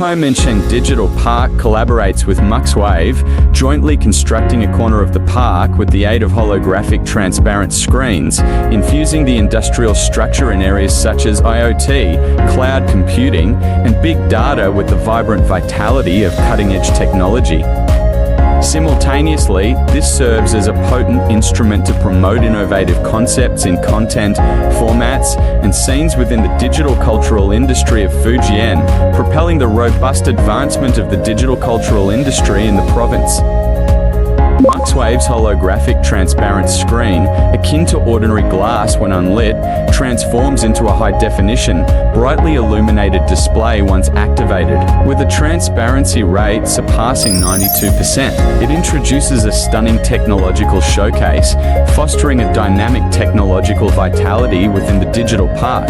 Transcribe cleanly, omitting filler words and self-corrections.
Fuzhou Minshang Digital Park collaborates with Muxwave, jointly constructing a corner of the park with the aid of holographic transparent screens, infusing the industrial structure in areas such as IoT, cloud computing, and big data with the vibrant vitality of cutting-edge technology. Simultaneously, this serves as a potent instrument to promote innovative concepts in content, formats, and scenes within the digital cultural industry of Fujian, propelling the robust advancement of the digital cultural industry in the province. Muxwave's holographic transparent screen, akin to ordinary glass when unlit, transforms into a high-definition, brightly illuminated display once activated. With a transparency rate surpassing 92%, it introduces a stunning technological showcase, fostering a dynamic technological vitality within the digital park.